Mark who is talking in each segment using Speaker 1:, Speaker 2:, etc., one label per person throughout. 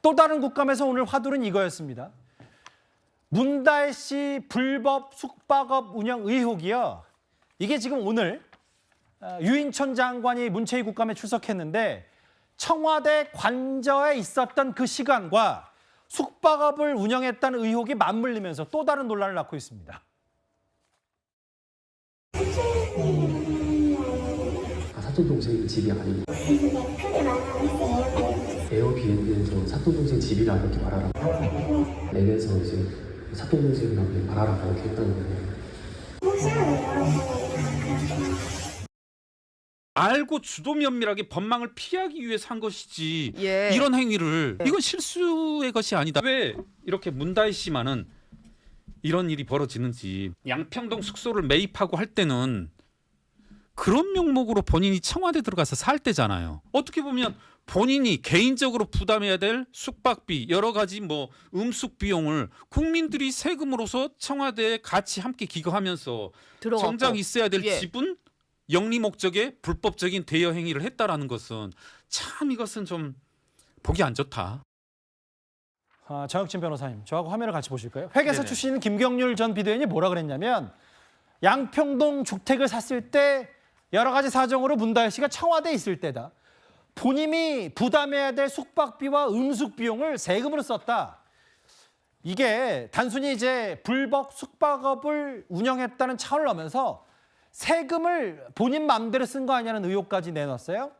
Speaker 1: 또 다른 국감에서 오늘 화두는 이거였습니다. 문다혜 씨 불법 숙박업 운영 의혹이요. 이게 지금 오늘 유인천 장관이 문체위 국감에 출석했는데 청와대 관저에 있었던 그 시간과 숙박업을 운영했다는 의혹이 맞물리면서 또 다른 논란을 낳고 있습니다.
Speaker 2: 사촌 동생 집이 아니고 에어비앤비에서 사촌 동생 집이라 이렇게 말하라고 랩에서 이제 사촌 동생이라고 말하라고 이렇게 했다는 거예요.
Speaker 3: 알고 주도 면밀하게 법망을 피하기 위해서 한 것이지
Speaker 4: 예.
Speaker 3: 이런 행위를 이건 실수의 것이 아니다. 왜 이렇게 문다혜 씨만은 이런 일이 벌어지는지. 양평동 숙소를 매입하고 할 때는 그런 명목으로 본인이 청와대 들어가서 살 때잖아요. 어떻게 보면 본인이 개인적으로 부담해야 될 숙박비, 여러 가지 뭐 음숙 비용을 국민들이 세금으로서 청와대에 같이 함께 기거하면서
Speaker 4: 들어갔고.
Speaker 3: 정작 있어야 될
Speaker 4: 예.
Speaker 3: 집은 영리 목적의 불법적인 대여 행위를 했다라는 것은 참 이것은 좀 보기 안 좋다.
Speaker 1: 정혁진 변호사님, 저하고 화면을 같이 보실까요? 회계사
Speaker 3: 네네.
Speaker 1: 출신인 김경률 전 비대위원이 뭐라 그랬냐면 양평동 주택을 샀을 때 여러 가지 사정으로 문다혜 씨가 청와대에 있을 때다. 본인이 부담해야 될 숙박비와 음숙 비용을 세금으로 썼다. 이게 단순히 이제 불법 숙박업을 운영했다는 차원을 넘어서 세금을 본인 마음대로 쓴 거 아니냐는 의혹까지 내놨어요.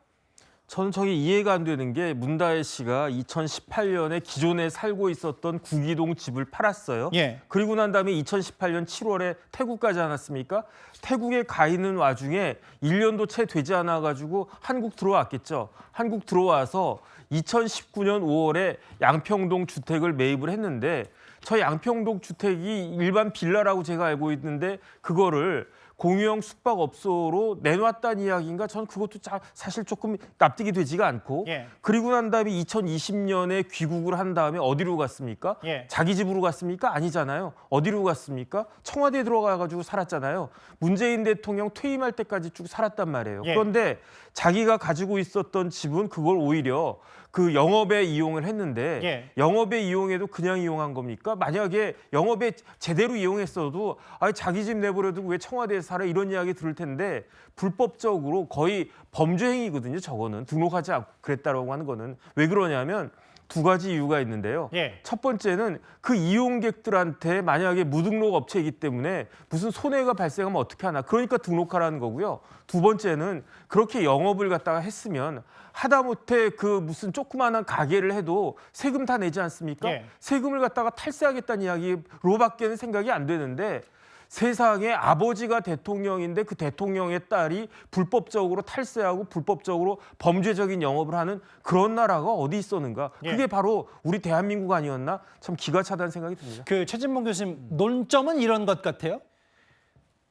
Speaker 5: 저는 저게 이해가 안 되는 게 문다혜 씨가 2018년에 기존에 살고 있었던 구기동 집을 팔았어요.
Speaker 1: 예.
Speaker 5: 그리고 난 다음에 2018년 7월에 태국 가지 않았습니까? 태국에 가 있는 와중에 1년도 채 되지 않아가지고 한국 들어왔겠죠. 한국 들어와서 2019년 5월에 양평동 주택을 매입을 했는데 저 양평동 주택이 일반 빌라라고 제가 알고 있는데 그거를 공유형 숙박업소로 내놨다는 이야기인가? 저는 그것도 사실 조금 납득이 되지가 않고
Speaker 1: 예.
Speaker 5: 그리고 난 다음에 2020년에 귀국을 한 다음에 어디로 갔습니까?
Speaker 1: 예.
Speaker 5: 자기 집으로 갔습니까? 아니잖아요. 어디로 갔습니까? 청와대에 들어가가지고 살았잖아요. 문재인 대통령 퇴임할 때까지 쭉 살았단 말이에요.
Speaker 1: 예.
Speaker 5: 그런데 자기가 가지고 있었던 집은 그걸 오히려 그 영업에 이용을 했는데
Speaker 1: 예.
Speaker 5: 영업에 이용해도 그냥 이용한 겁니까? 만약에 영업에 제대로 이용했어도 자기 집 내버려도 왜 청와대에 살아 이런 이야기 들을 텐데 불법적으로 거의 범죄 행위거든요. 저거는 등록하지 않고 그랬다라고 하는 거는 왜 그러냐면 두 가지 이유가 있는데요.
Speaker 1: 예.
Speaker 5: 첫 번째는 그 이용객들한테 만약에 무등록 업체이기 때문에 무슨 손해가 발생하면 어떻게 하나. 그러니까 등록하라는 거고요. 두 번째는 그렇게 영업을 갖다가 했으면 하다못해 그 무슨 조그마한 가게를 해도 세금 다 내지 않습니까?
Speaker 1: 예.
Speaker 5: 세금을 갖다가 탈세하겠다는 이야기로밖에는 생각이 안 되는데 세상에 아버지가 대통령인데 그 대통령의 딸이 불법적으로 탈세하고 불법적으로 범죄적인 영업을 하는 그런 나라가 어디 있었는가?
Speaker 1: 예.
Speaker 5: 그게 바로 우리 대한민국 아니었나? 참 기가 차다는 생각이 듭니다.
Speaker 1: 최진봉 교수님, 논점은 이런 것 같아요.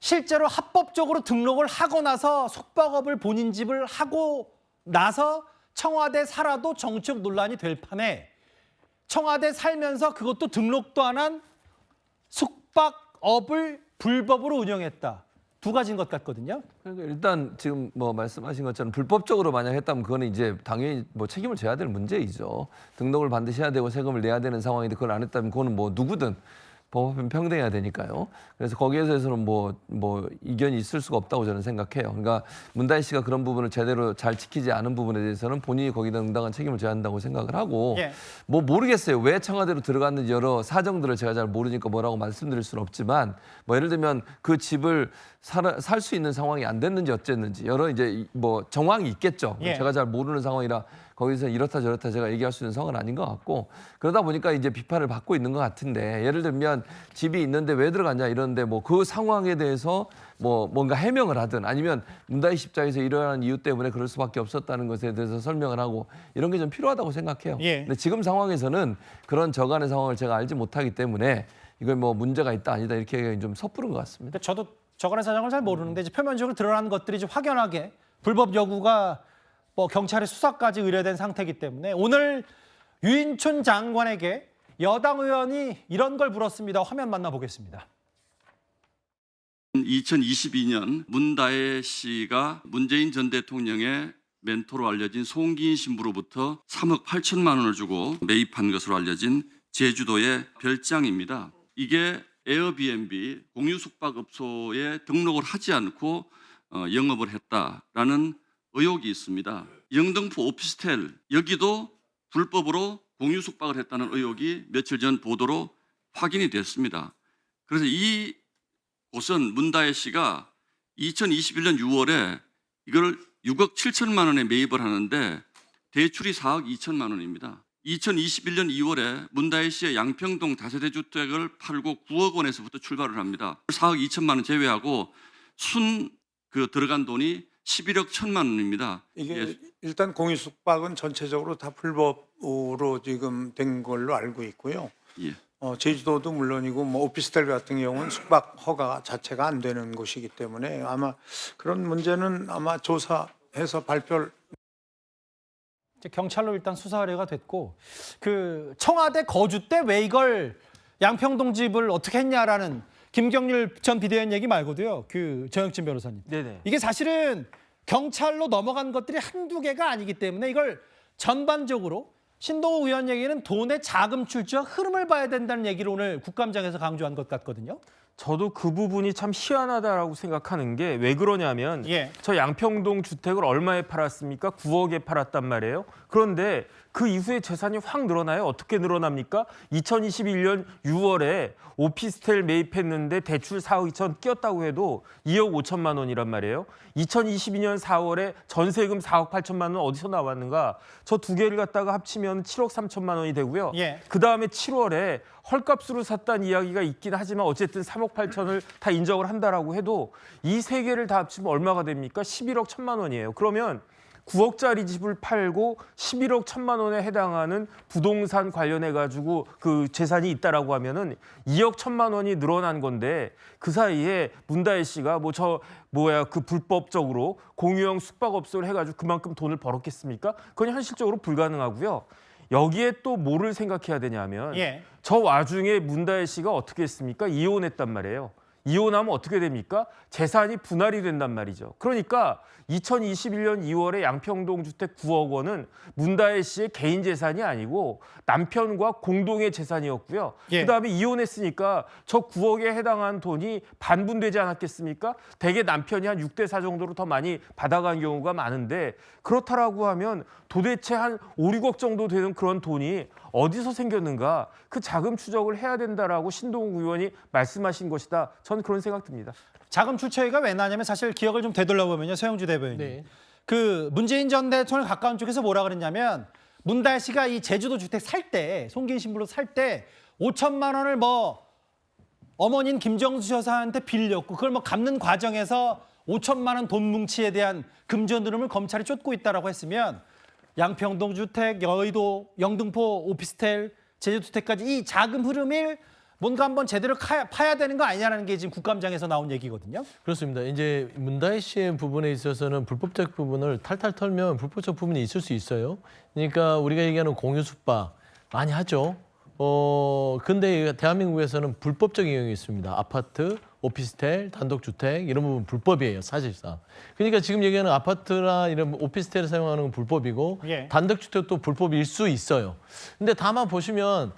Speaker 1: 실제로 합법적으로 등록을 하고 나서 숙박업을 본인 집을 하고 나서 청와대 살아도 정치적 논란이 될 판에 청와대 살면서 그것도 등록도 안 한 숙박업을 불법으로 운영했다. 두 가지인 것 같거든요.
Speaker 6: 그러니까 일단 지금 뭐 말씀하신 것처럼 불법적으로 만약 했다면 그거는 이제 당연히 뭐 책임을 져야 될 문제이죠. 등록을 반드시 해야 되고 세금을 내야 되는 상황인데 그걸 안 했다면 그거는 뭐 누구든 법 앞에 평등해야 되니까요. 그래서 거기에 대해서는 뭐 이견이 있을 수가 없다고 저는 생각해요. 그러니까 문다혜 씨가 그런 부분을 제대로 잘 지키지 않은 부분에 대해서는 본인이 거기다 응당한 책임을 져야 한다고 생각을 하고
Speaker 1: 예.
Speaker 6: 뭐 모르겠어요. 왜 청와대로 들어갔는지 여러 사정들을 제가 잘 모르니까 뭐라고 말씀드릴 수는 없지만 뭐 예를 들면 그 집을 살 수 있는 상황이 안 됐는지 어쨌는지 여러 이제 뭐 정황이 있겠죠.
Speaker 1: 예.
Speaker 6: 제가 잘 모르는 상황이라 거기서 이렇다 저렇다 제가 얘기할 수 있는 상황은 아닌 것 같고 그러다 보니까 이제 비판을 받고 있는 것 같은데 예를 들면 집이 있는데 왜 들어갔냐 이러는데 뭐 그 상황에 대해서 뭐 뭔가 해명을 하든 아니면 문다혜 씨 입장에서 이러한 이유 때문에 그럴 수밖에 없었다는 것에 대해서 설명을 하고 이런 게 좀 필요하다고 생각해요.
Speaker 1: 예.
Speaker 6: 근데 지금 상황에서는 그런 저간의 상황을 제가 알지 못하기 때문에 이걸 뭐 문제가 있다 아니다 이렇게 하기가 좀 섣부른 것 같습니다.
Speaker 1: 저도 저간의 사정을 잘 모르는데 이제 표면적으로 드러난 것들이 좀 확연하게 불법 여부가 뭐 경찰의 수사까지 의뢰된 상태이기 때문에 오늘 유인촌 장관에게 여당 의원이 이런 걸 물었습니다. 화면 만나보겠습니다.
Speaker 7: 2022년 문다혜 씨가 문재인 전 대통령의
Speaker 4: 멘토로 알려진 송기인 신부로부터 3억 8천만 원을 주고 매입한 것으로 알려진 제주도의 별장입니다. 이게 에어비앤비 공유 숙박업소에 등록을 하지 않고 영업을 했다라는 의혹이 있습니다. 영등포 오피스텔 여기도 불법으로 공유 숙박을 했다는 의혹이 며칠 전 보도로 확인이 됐습니다. 그래서 이 곳은 문다혜 씨가 2021년 6월에 이걸 6억 7천만 원에 매입을 하는데 대출이 4억 2천만 원입니다. 2021년 2월에 문다혜 씨의 양평동 다세대 주택을 팔고 9억 원에서부터 출발을 합니다. 4억 2천만 원 제외하고 들어간 돈이 11억 1천만 원입니다.
Speaker 7: 이게 일단 공유 숙박은 전체적으로 다 불법으로 지금 된 걸로 알고 있고요.
Speaker 4: 예.
Speaker 7: 제주도도 물론이고 뭐 오피스텔 같은 경우는 숙박 허가 자체가 안 되는 곳이기 때문에 아마 그런 문제는 아마 조사해서 발표를
Speaker 1: 이제 경찰로 일단 수사 의뢰가 됐고 그 청와대 거주 때 왜 이걸 양평동 집을 어떻게 했냐라는 김경률 전 비대위원 얘기 말고도요. 그 정영진 변호사님.
Speaker 5: 네네.
Speaker 1: 이게 사실은 경찰로 넘어간 것들이 한두 개가 아니기 때문에 이걸 전반적으로 신동호 의원 얘기는 돈의 자금 출처 흐름을 봐야 된다는 얘기를 오늘 국감장에서 강조한 것 같거든요.
Speaker 5: 저도 그 부분이 참 희한하다라고 생각하는 게 왜 그러냐면
Speaker 1: 예.
Speaker 5: 저 양평동 주택을 얼마에 팔았습니까? 9억에 팔았단 말이에요. 그런데 그 이후에 재산이 확 늘어나요. 어떻게 늘어납니까? 2021년 6월에 오피스텔 매입했는데 대출 4억 2천 끼었다고 해도 2억 5천만 원이란 말이에요. 2022년 4월에 전세금 4억 8천만 원 어디서 나왔는가? 저 두 개를 갖다가 합치면 7억 3천만 원이 되고요.
Speaker 1: 예.
Speaker 5: 그다음에 7월에 헐값으로 샀다는 이야기가 있긴 하지만 어쨌든 3억 8천을 다 인정을 한다라고 해도 이 세 개를 다 합치면 얼마가 됩니까? 11억 1천만 원이에요. 그러면 9억짜리 집을 팔고 11억 1천만 원에 해당하는 부동산 관련해 가지고 그 재산이 있다라고 하면은 2억 1천만 원이 늘어난 건데 그 사이에 문다혜 씨가 그 불법적으로 공유형 숙박업소를 해가지고 그만큼 돈을 벌었겠습니까? 그건 현실적으로 불가능하고요. 여기에 또 뭐를 생각해야 되냐면
Speaker 1: 예.
Speaker 5: 저 와중에 문다혜 씨가 어떻게 했습니까? 이혼했단 말이에요. 이혼하면 어떻게 됩니까? 재산이 분할이 된단 말이죠. 그러니까 2021년 2월에 양평동 주택 9억 원은 문다혜 씨의 개인 재산이 아니고 남편과 공동의 재산이었고요.
Speaker 1: 예.
Speaker 5: 그다음에 이혼했으니까 저 9억에 해당한 돈이 반분되지 않았겠습니까? 대개 남편이 한 6대 4 정도로 더 많이 받아간 경우가 많은데 그렇다라고 하면 도대체 한 5, 6억 정도 되는 그런 돈이 어디서 생겼는가? 그 자금 추적을 해야 된다라고 신동욱 의원이 말씀하신 것이다. 저는 그런 생각 듭니다.
Speaker 1: 자금 출처가 왜 나냐면 사실 기억을 좀 되돌려보면요. 서영주 대변인.
Speaker 6: 네.
Speaker 1: 그 문재인 전 대통령 가까운 쪽에서 뭐라 그랬냐면 문다혜 씨가 이 제주도 주택 살 때 송기인 신부로 살 때 5천만 원을 어머니인 김정수 여사한테 빌렸고 그걸 갚는 과정에서 5천만 원 돈 뭉치에 대한 금전 흐름을 검찰이 쫓고 있다라고 했으면 양평동 주택, 여의도, 영등포 오피스텔, 제주주택까지 이 자금 흐름을 뭔가 한번 제대로 파야 되는 거 아니냐는 게 지금 국감장에서 나온 얘기거든요.
Speaker 8: 그렇습니다. 이제 문다혜 씨의 부분에 있어서는 불법적 부분을 탈탈 털면 불법적 부분이 있을 수 있어요. 그러니까 우리가 얘기하는 공유 숙박 많이 하죠. 근데 대한민국에서는 불법적 이용이 있습니다. 아파트, 오피스텔, 단독주택 이런 부분 불법이에요, 사실상. 그러니까 지금 얘기하는 아파트나 이런 오피스텔을 사용하는 건 불법이고
Speaker 1: 예.
Speaker 8: 단독주택도 불법일 수 있어요. 근데 다만 보시면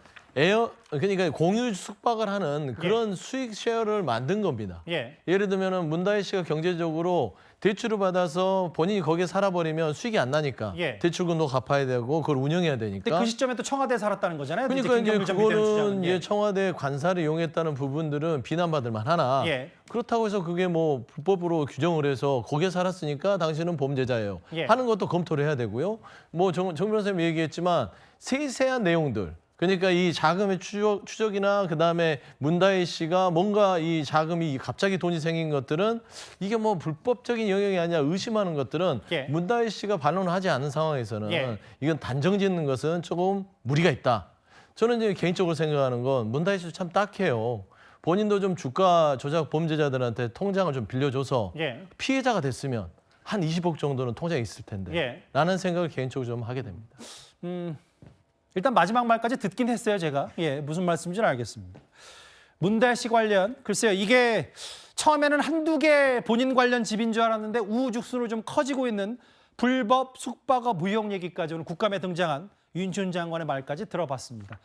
Speaker 8: 그러니까 공유 숙박을 하는 그런 수익 쉐어를 만든 겁니다.
Speaker 1: 예.
Speaker 8: 예를 들면은 문다혜 씨가 경제적으로 대출을 받아서 본인이 거기에 살아버리면 수익이 안 나니까
Speaker 1: 예.
Speaker 8: 대출금도 갚아야 되고 그걸 운영해야 되니까.
Speaker 1: 근데 그 시점에 또 청와대에 살았다는 거잖아요.
Speaker 8: 그러니까 이제
Speaker 1: 김경률 전 비대위원
Speaker 8: 그거는
Speaker 1: 주장은. 예.
Speaker 8: 청와대 관사를 이용했다는 부분들은 비난받을 만하나
Speaker 1: 예.
Speaker 8: 그렇다고 해서 그게 뭐 불법으로 규정을 해서 거기에 살았으니까 당신은 범죄자예요.
Speaker 1: 예.
Speaker 8: 하는 것도 검토를 해야 되고요. 뭐 정 변호사님이 얘기했지만 세세한 내용들. 그러니까 이 자금의 추적이나 그다음에 문다혜 씨가 뭔가 이 자금이 갑자기 돈이 생긴 것들은 이게 뭐 불법적인 영역이 아니냐 의심하는 것들은
Speaker 1: 예.
Speaker 8: 문다혜 씨가 반론을 하지 않은 상황에서는
Speaker 1: 예.
Speaker 8: 이건 단정짓는 것은 조금 무리가 있다. 저는 이제 개인적으로 생각하는 건 문다혜 씨도 참 딱해요. 본인도 좀 주가 조작 범죄자들한테 통장을 좀 빌려줘서
Speaker 1: 예.
Speaker 8: 피해자가 됐으면 한 20억 정도는 통장에 있을 텐데
Speaker 1: 예.
Speaker 8: 라는 생각을 개인적으로 좀 하게 됩니다.
Speaker 1: 일단 마지막 말까지 듣긴 했어요, 제가. 예, 무슨 말씀인지는 알겠습니다. 문다혜 씨 관련, 글쎄요, 이게 처음에는 한두 개 본인 관련 집인 줄 알았는데 우후죽순으로 좀 커지고 있는 불법 숙박업 의혹 얘기까지 오늘 국감에 등장한 윤준 장관의 말까지 들어봤습니다.